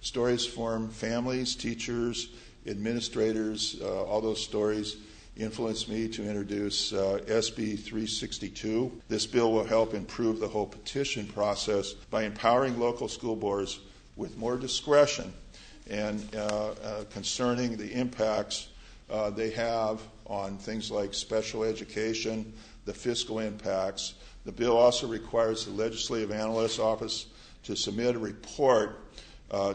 Stories form families, teachers, administrators, all those stories influenced me to introduce SB 362. This bill will help improve the whole petition process by empowering local school boards with more discretion and concerning the impacts they have on things like special education, the fiscal impacts. The bill also requires the Legislative Analyst's Office to submit a report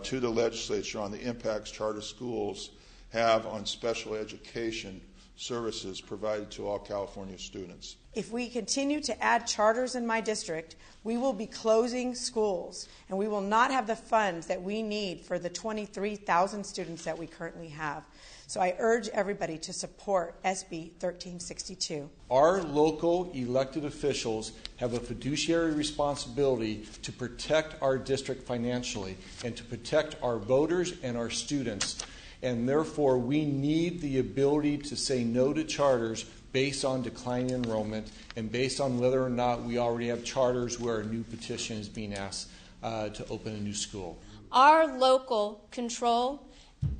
to the legislature on the impacts charter schools have on special education services provided to all California students. If we continue to add charters in my district, we will be closing schools, and we will not have the funds that we need for the 23,000 students that we currently have. So I urge everybody to support SB 1362. Our local elected officials have a fiduciary responsibility to protect our district financially and to protect our voters and our students. And therefore, we need the ability to say no to charters based on declining enrollment and based on whether or not we already have charters where a new petition is being asked to open a new school. Our local control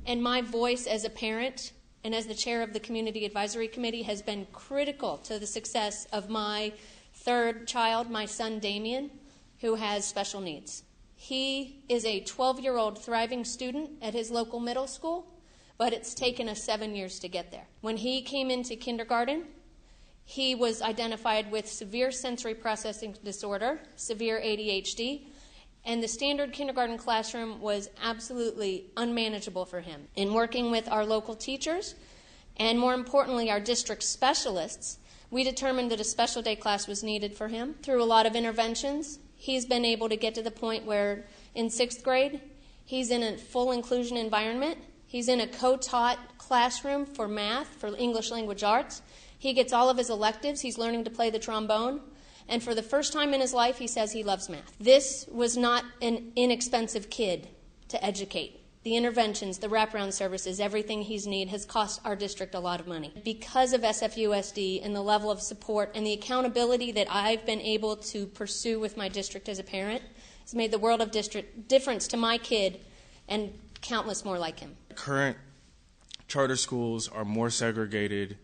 and my voice as a parent and as the chair of the Community Advisory Committee has been critical to the success of my third child, my son Damien, who has special needs. He is a 12-year-old thriving student at his local middle school, but it's taken us 7 years to get there. When he came into kindergarten, he was identified with severe sensory processing disorder, severe ADHD, and the standard kindergarten classroom was absolutely unmanageable for him. In working with our local teachers, and more importantly, our district specialists, we determined that a special day class was needed for him. Through a lot of interventions, he's been able to get to the point where in 6th grade, he's in a full inclusion environment. He's in a co-taught classroom for math, for English language arts. He gets all of his electives. He's learning to play the trombone. And for the first time in his life, he says he loves math. This was not an inexpensive kid to educate. The interventions, the wraparound services, everything he's needed has cost our district a lot of money. Because of SFUSD and the level of support and the accountability that I've been able to pursue with my district as a parent, has made the world of difference to my kid and countless more like him. Current charter schools are more segregated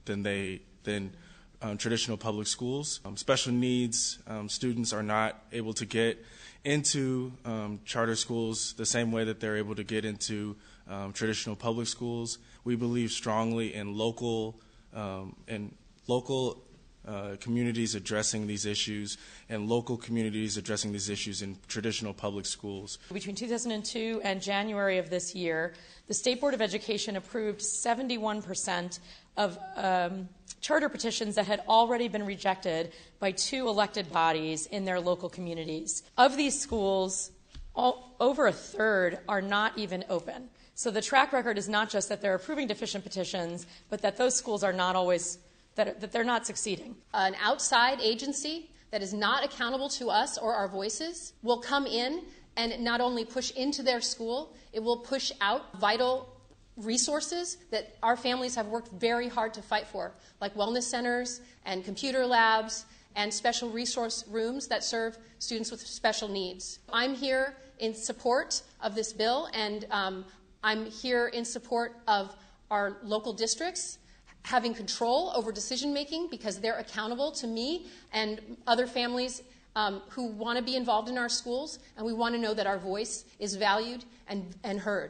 than traditional public schools. Special needs students are not able to get into charter schools the same way that they're able to get into traditional public schools. We believe strongly in local communities addressing these issues and local communities addressing these issues in traditional public schools. Between 2002 and January of this year, the State Board of Education approved 71% of charter petitions that had already been rejected by 2 elected bodies in their local communities. Of these schools, over a third are not even open. So the track record is not just that they're approving deficient petitions, but that those schools are not always, that they're not succeeding. An outside agency that is not accountable to us or our voices will come in and not only push into their school, it will push out vital resources that our families have worked very hard to fight for, like wellness centers and computer labs and special resource rooms that serve students with special needs. I'm here in support of this bill, and I'm here in support of our local districts having control over decision making because they're accountable to me and other families who want to be involved in our schools, and we want to know that our voice is valued and heard.